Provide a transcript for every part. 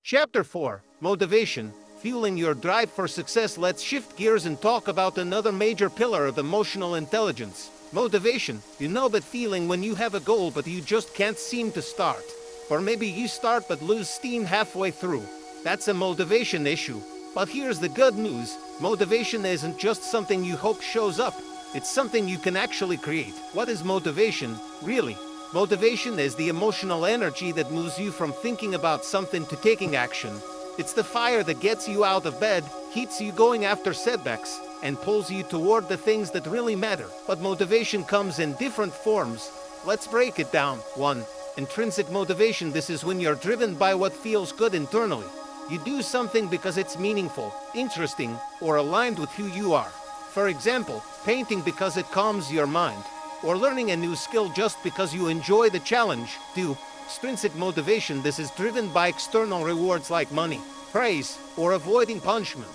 Chapter 4 Motivation Fueling Your Drive for Success. Let's shift gears and talk about another major pillar of emotional intelligence motivation. You know that feeling when you have a goal but you just can't seem to start. Or maybe you start but lose steam halfway through. That's a motivation issue. But here's the good news motivation isn't just something you hope shows up, it's something you can actually create. What is motivation, really? Motivation is the emotional energy that moves you from thinking about something to taking action. It's the fire that gets you out of bed, keeps you going after setbacks, and pulls you toward the things that really matter. But motivation comes in different forms. Let's break it down. 1. Intrinsic motivation. This is when you're driven by what feels good internally. You do something because it's meaningful, interesting, or aligned with who you are. For example, painting because it calms your mind, or learning a new skill just because you enjoy the challenge. 2. Extrinsic motivation. This is driven by external rewards like money, praise, or avoiding punishment.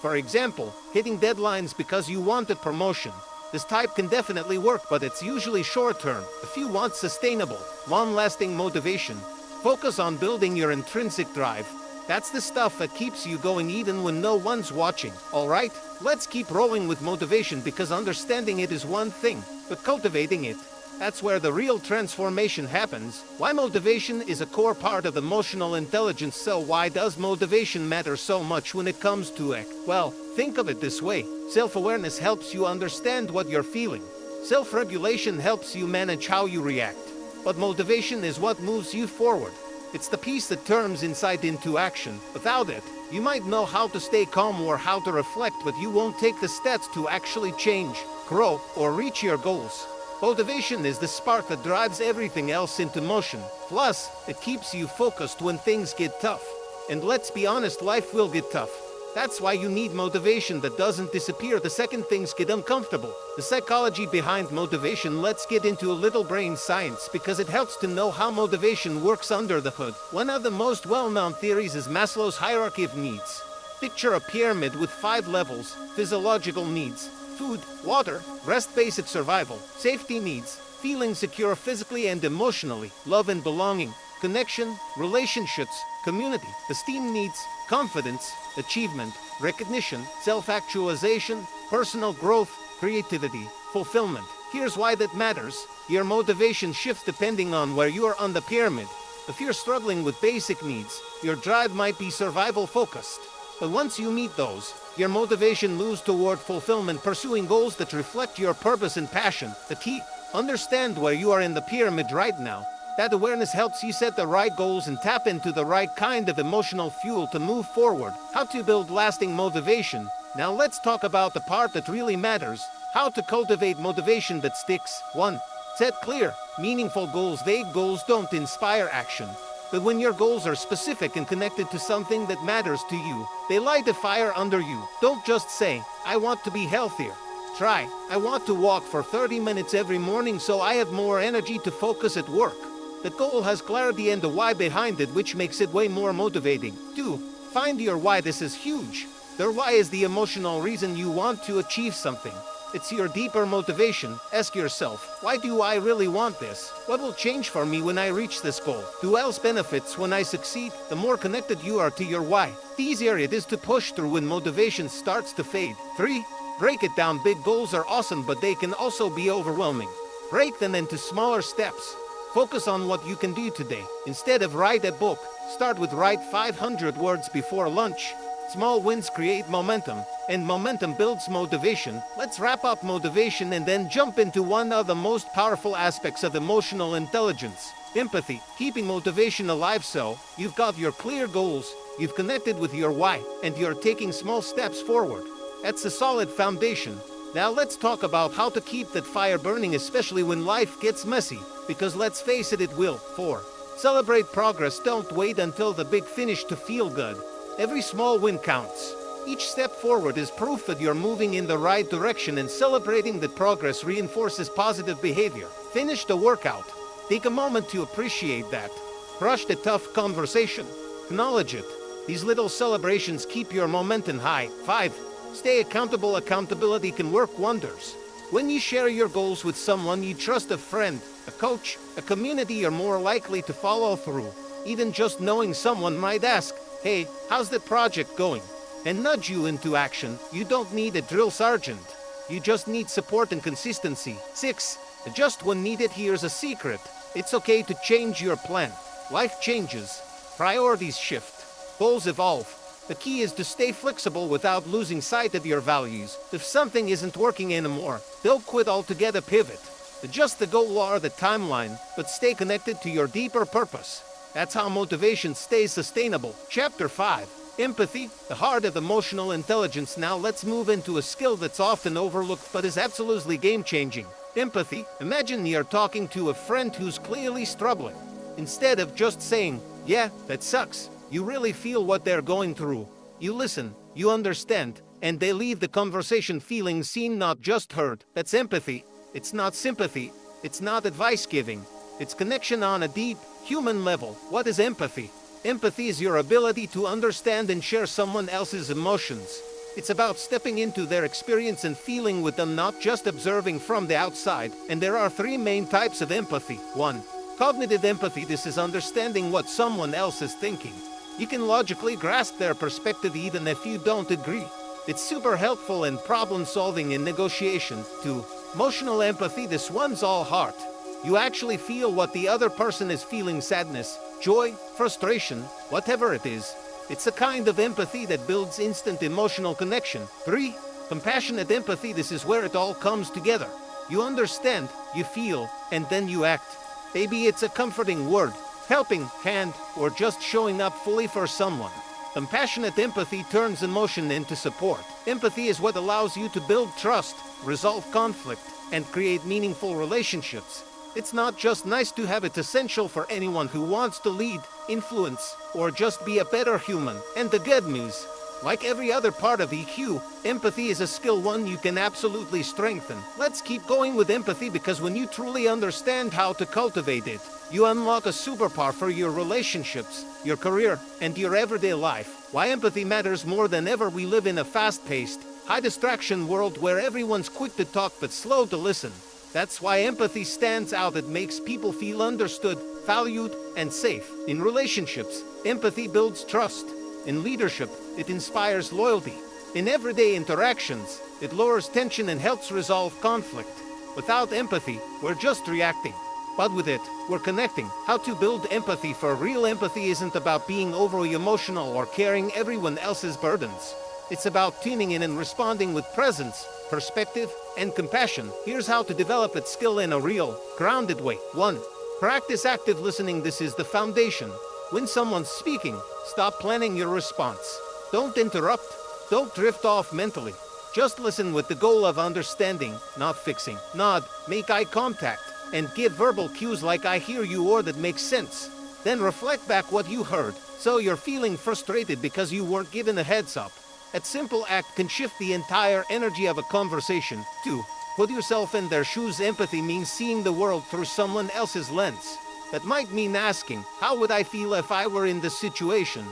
For example, hitting deadlines because you want a promotion. This type can definitely work, but it's usually short-term. If you want sustainable, long-lasting motivation, focus on building your intrinsic drive. That's the stuff that keeps you going even when no one's watching. Alright, let's keep rolling with motivation because understanding it is one thing, but cultivating it, that's where the real transformation happens. Why motivation is a core part of emotional intelligence. So why does motivation matter so much when it comes to it? Well, think of it this way. Self-awareness helps you understand what you're feeling. Self-regulation helps you manage how you react. But motivation is what moves you forward. It's the piece that turns insight into action. Without it, you might know how to stay calm or how to reflect, but you won't take the steps to actually change, grow, or reach your goals. Motivation is the spark that drives everything else into motion. Plus, it keeps you focused when things get tough. And let's be honest, life will get tough. That's why you need motivation that doesn't disappear the second things get uncomfortable. The psychology behind motivation. Let's get into a little brain science because it helps to know how motivation works under the hood. One of the most well-known theories is Maslow's hierarchy of needs. Picture a pyramid with 5 levels: physiological needs, food, water, rest, basic survival; safety needs, feeling secure physically and emotionally; love and belonging, connection, relationships, community; esteem needs, confidence, achievement, recognition, self-actualization, personal growth, creativity, fulfillment. Here's why that matters. Your motivation shifts depending on where you are on the pyramid. If you're struggling with basic needs, your drive might be survival focused. But once you meet those, your motivation moves toward fulfillment, pursuing goals that reflect your purpose and passion. The key: understand where you are in the pyramid right now. That awareness helps you set the right goals and tap into the right kind of emotional fuel to move forward. How to build lasting motivation. Now let's talk about the part that really matters: how to cultivate motivation that sticks. 1. Set clear, meaningful goals. Vague goals don't inspire action. But when your goals are specific and connected to something that matters to you, they light a fire under you. Don't just say, "I want to be healthier." Try, "I want to walk for 30 minutes every morning so I have more energy to focus at work." The goal has clarity and a why behind it, which makes it way more motivating. 2. Find your why. This is huge. The why is the emotional reason you want to achieve something. It's your deeper motivation. Ask yourself, why do I really want this? What will change for me when I reach this goal? Who else benefits when I succeed? The more connected you are to your why, the easier it is to push through when motivation starts to fade. 3. Break it down. Big goals are awesome, but they can also be overwhelming. Break them into smaller steps. Focus on what you can do today. Instead of write a book, start with write 500 words before lunch. Small wins create momentum, and momentum builds motivation. Let's wrap up motivation and then jump into one of the most powerful aspects of emotional intelligence: empathy. Keeping motivation alive. So, you've got your clear goals, you've connected with your why, and you're taking small steps forward. That's a solid foundation. Now let's talk about how to keep that fire burning, especially when life gets messy, because let's face it, it will. 4. Celebrate progress. Don't wait until the big finish to feel good. Every small win counts. Each step forward is proof that you're moving in the right direction, and celebrating that progress reinforces positive behavior. Finish the workout. Take a moment to appreciate that. Crush the tough conversation. Acknowledge it. These little celebrations keep your momentum high. 5. Stay accountable. Accountability can work wonders. When you share your goals with someone you trust, a friend, a coach, a community, you're more likely to follow through. Even just knowing someone might ask, "Hey, how's that project going?" and nudge you into action. You don't need a drill sergeant. You just need support and consistency. 6. Adjust when needed. Here's a secret. It's okay to change your plan. Life changes. Priorities shift. Goals evolve. The key is to stay flexible without losing sight of your values. If something isn't working anymore, don't quit altogether, pivot. Adjust the goal or the timeline, but stay connected to your deeper purpose. That's how motivation stays sustainable. Chapter 5. Empathy, the heart of emotional intelligence. Now let's move into a skill that's often overlooked but is absolutely game-changing. Empathy. Imagine you're talking to a friend who's clearly struggling. Instead of just saying, "Yeah, that sucks," you really feel what they're going through. You listen, you understand, and they leave the conversation feeling seen, not just heard. That's empathy. It's not sympathy. It's not advice giving. It's connection on a deep, human level. What is empathy? Empathy is your ability to understand and share someone else's emotions. It's about stepping into their experience and feeling with them, not just observing from the outside. And there are 3 main types of empathy. 1. Cognitive empathy. This is understanding what someone else is thinking. You can logically grasp their perspective even if you don't agree. It's super helpful in problem solving and negotiation. 2. Emotional empathy. This one's all heart. You actually feel what the other person is feeling: sadness, joy, frustration, whatever it is. It's a kind of empathy that builds instant emotional connection. 3. Compassionate empathy. This is where it all comes together. You understand, you feel, and then you act. Maybe it's a comforting word, helping hand, or just showing up fully for someone. Compassionate empathy turns emotion into support. Empathy is what allows you to build trust, resolve conflict, and create meaningful relationships. It's not just nice to have, it's essential for anyone who wants to lead, influence, or just be a better human. And the good news, like every other part of EQ, empathy is a skill, one you can absolutely strengthen. Let's keep going with empathy, because when you truly understand how to cultivate it, you unlock a superpower for your relationships, your career, and your everyday life. Why empathy matters more than ever. We live in a fast-paced, high-distraction world where everyone's quick to talk but slow to listen. That's why empathy stands out. It makes people feel understood, valued, and safe. In relationships, empathy builds trust. In leadership, it inspires loyalty. In everyday interactions, it lowers tension and helps resolve conflict. Without empathy, we're just reacting. But with it, we're connecting. How to build empathy for real? Empathy isn't about being overly emotional or carrying everyone else's burdens. It's about tuning in and responding with presence, perspective, and compassion. Here's how to develop that skill in a real, grounded way. 1. Practice active listening. This is the foundation. When someone's speaking, stop planning your response. Don't interrupt. Don't drift off mentally. Just listen with the goal of understanding, not fixing. Nod, make eye contact, and give verbal cues like "I hear you" or "that makes sense." Then reflect back what you heard. So you're feeling frustrated because you weren't given a heads up. That simple act can shift the entire energy of a conversation. 2. Put yourself in their shoes. Empathy means seeing the world through someone else's lens. That might mean asking, how would I feel if I were in this situation?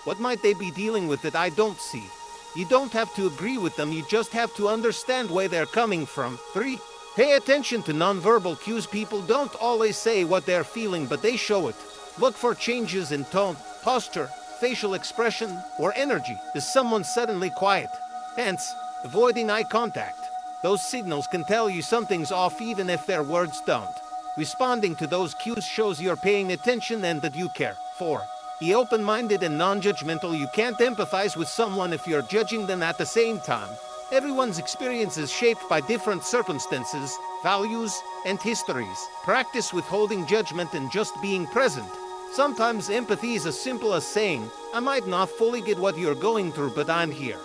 What might they be dealing with that I don't see? You don't have to agree with them, you just have to understand where they're coming from. 3. Pay attention to nonverbal cues. People don't always say what they're feeling, but they show it. Look for changes in tone, posture, facial expression, or energy. Is someone suddenly quiet? Hence, avoiding eye contact. Those signals can tell you something's off even if their words don't. Responding to those cues shows you're paying attention and that you care. 4. Be open-minded and non-judgmental. You can't empathize with someone if you're judging them at the same time. Everyone's experience is shaped by different circumstances, values, and histories. Practice withholding judgment and just being present. Sometimes empathy is as simple as saying, "I might not fully get what you're going through, but I'm here."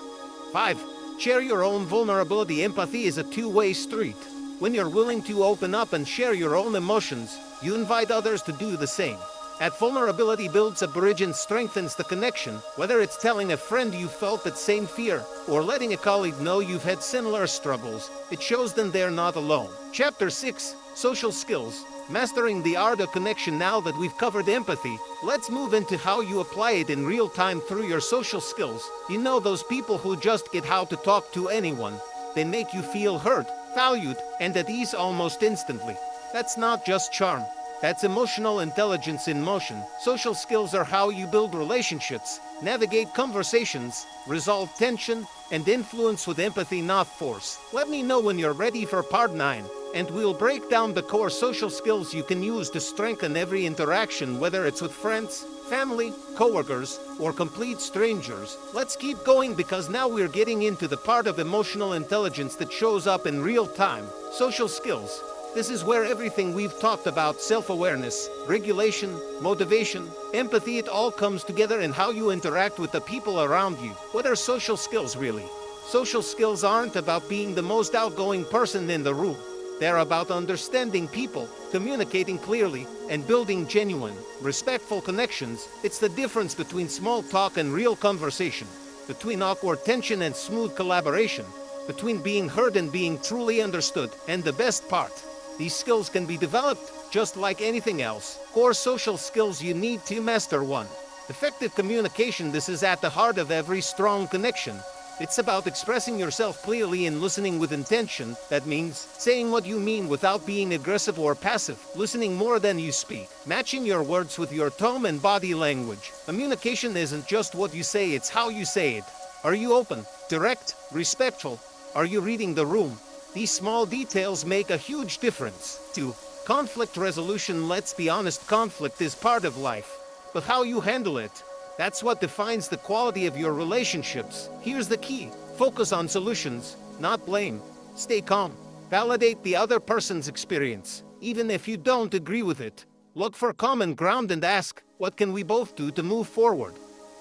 5. Share your own vulnerability. Empathy is a two-way street. When you're willing to open up and share your own emotions, you invite others to do the same. That vulnerability builds a bridge and strengthens the connection, whether it's telling a friend you felt that same fear, or letting a colleague know you've had similar struggles. It shows them they're not alone. Chapter 6. Social skills. Mastering the art of connection. Now that we've covered empathy, let's move into how you apply it in real time through your social skills. You know those people who just get how to talk to anyone. They make you feel heard, valued, and at ease almost instantly. That's not just charm. That's emotional intelligence in motion. Social skills are how you build relationships, navigate conversations, resolve tension, and influence with empathy, not force. Let me know when you're ready for part 9, and we'll break down the core social skills you can use to strengthen every interaction, whether it's with friends, family, coworkers, or complete strangers. Let's keep going because now we're getting into the part of emotional intelligence that shows up in real time. Social skills. This is where everything we've talked about, self-awareness, regulation, motivation, empathy, it all comes together in how you interact with the people around you. What are social skills really? Social skills aren't about being the most outgoing person in the room. They're about understanding people, communicating clearly, and building genuine, respectful connections. It's the difference between small talk and real conversation, between awkward tension and smooth collaboration, between being heard and being truly understood. And the best part, these skills can be developed just like anything else. Core social skills you need to master. 1. Effective communication. This is at the heart of every strong connection. It's about expressing yourself clearly and listening with intention. That means saying what you mean without being aggressive or passive, listening more than you speak, matching your words with your tone and body language. Communication isn't just what you say, it's how you say it. Are you open, direct, respectful? Are you reading the room? These small details make a huge difference. 2. Conflict resolution. Let's be honest, conflict is part of life. But how you handle it, that's what defines the quality of your relationships. Here's the key. Focus on solutions, not blame. Stay calm. Validate the other person's experience, even if you don't agree with it. Look for common ground and ask, what can we both do to move forward?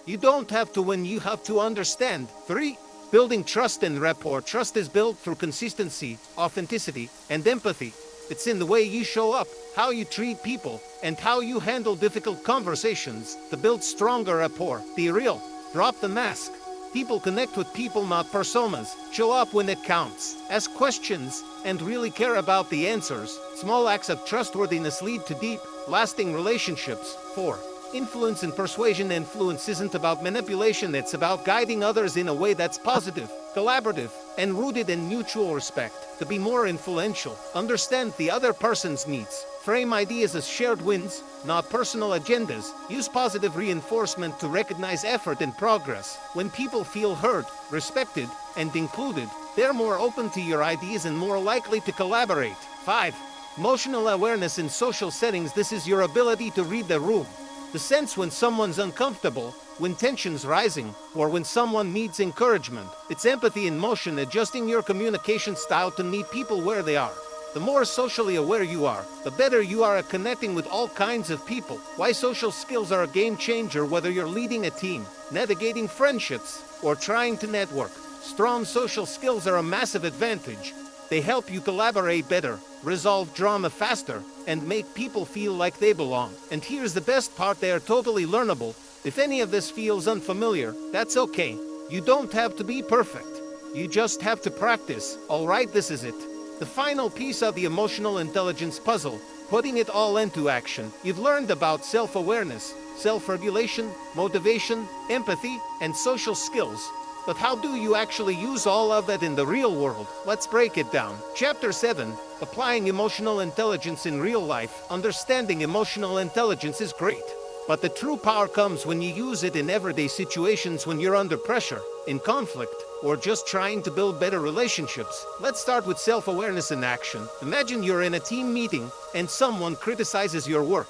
You don't have to win, you have to understand. 3. Building trust and rapport. Trust is built through consistency, authenticity, and empathy. It's in the way you show up, how you treat people, and how you handle difficult conversations to build stronger rapport. Be real. Drop the mask. People connect with people, not personas. Show up when it counts. Ask questions, and really care about the answers. Small acts of trustworthiness lead to deep, lasting relationships. 4. Influence and persuasion. Influence isn't about manipulation, it's about guiding others in a way that's positive, collaborative, and rooted in mutual respect. To be more influential, understand the other person's needs. Frame ideas as shared wins, not personal agendas. Use positive reinforcement to recognize effort and progress. When people feel heard, respected, and included, they're more open to your ideas and more likely to collaborate. 5. Emotional awareness in social settings. This is your ability to read the room. The sense when someone's uncomfortable, when tension's rising, or when someone needs encouragement. It's empathy in motion, adjusting your communication style to meet people where they are. The more socially aware you are, the better you are at connecting with all kinds of people. Why social skills are a game changer, whether you're leading a team, navigating friendships, or trying to network. Strong social skills are a massive advantage. They help you collaborate better, resolve drama faster, and make people feel like they belong. And here's the best part, they are totally learnable. If any of this feels unfamiliar, that's okay. You don't have to be perfect. You just have to practice. Alright, this is it. The final piece of the emotional intelligence puzzle, putting it all into action. You've learned about self-awareness, self-regulation, motivation, empathy, and social skills. But how do you actually use all of that in the real world? Let's break it down. Chapter 7, Applying Emotional Intelligence in Real Life. Understanding emotional intelligence is great, but the true power comes when you use it in everyday situations, when you're under pressure, in conflict, or just trying to build better relationships. Let's start with self-awareness in action. Imagine you're in a team meeting, and someone criticizes your work.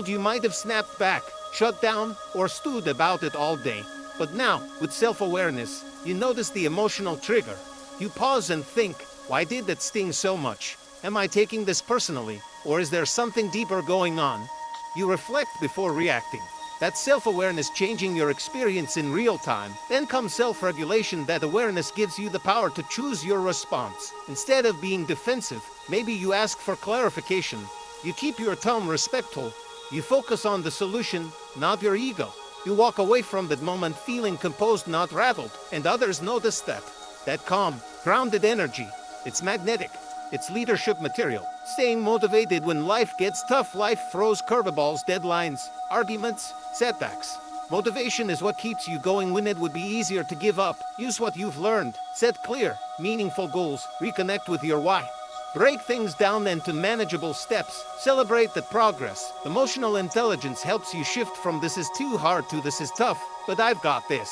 You might have snapped back, shut down, or stewed about it all day. But now, with self-awareness, you notice the emotional trigger. You pause and think, why did that sting so much? Am I taking this personally? Or is there something deeper going on? You reflect before reacting. That's self-awareness changing your experience in real time. Then comes self-regulation. That awareness gives you the power to choose your response. Instead of being defensive, maybe you ask for clarification. You keep your tone respectful. You focus on the solution, not your ego. You walk away from that moment feeling composed, not rattled. And others notice that. That calm, grounded energy. It's magnetic. It's leadership material. Staying motivated when life gets tough. Life throws curveballs, deadlines, arguments, setbacks. Motivation is what keeps you going when it would be easier to give up. Use what you've learned. Set clear, meaningful goals. Reconnect with your why. Break things down into manageable steps. Celebrate the progress. Emotional intelligence helps you shift from "this is too hard" to "this is tough, but I've got this."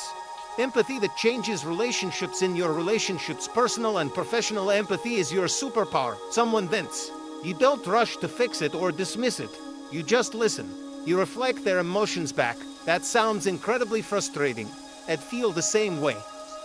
Empathy that changes relationships in your relationships. Personal and professional empathy is your superpower. Someone vents. You don't rush to fix it or dismiss it. You just listen. You reflect their emotions back. That sounds incredibly frustrating. I'd feel the same way.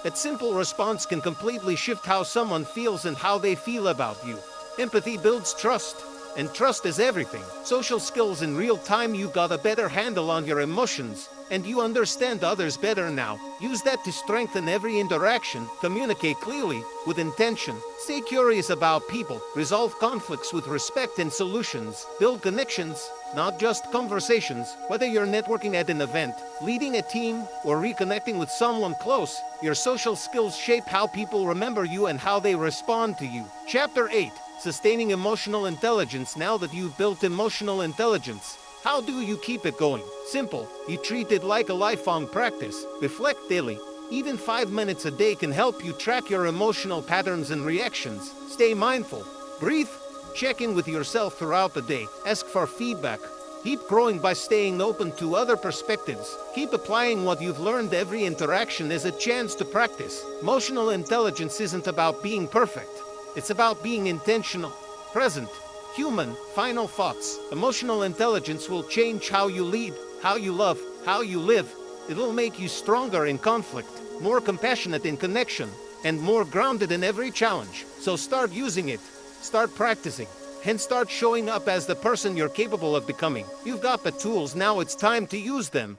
That simple response can completely shift how someone feels and how they feel about you. Empathy builds trust, and trust is everything. Social skills in real time. You got a better handle on your emotions, and you understand others better now. Use that to strengthen every interaction. Communicate clearly, with intention. Stay curious about people. Resolve conflicts with respect and solutions. Build connections, not just conversations. Whether you're networking at an event, leading a team, or reconnecting with someone close, your social skills shape how people remember you and how they respond to you. Chapter 8. Sustaining emotional intelligence. Now that you've built emotional intelligence, how do you keep it going? Simple. You treat it like a lifelong practice. Reflect daily. Even 5 minutes a day can help you track your emotional patterns and reactions. Stay mindful. Breathe. Check in with yourself throughout the day. Ask for feedback. Keep growing by staying open to other perspectives. Keep applying what you've learned. Every interaction is a chance to practice. Emotional intelligence isn't about being perfect. It's about being intentional, present, human. Final thoughts. Emotional intelligence will change how you lead, how you love, how you live. It'll make you stronger in conflict, more compassionate in connection, and more grounded in every challenge. So start using it, start practicing, and start showing up as the person you're capable of becoming. You've got the tools, now it's time to use them.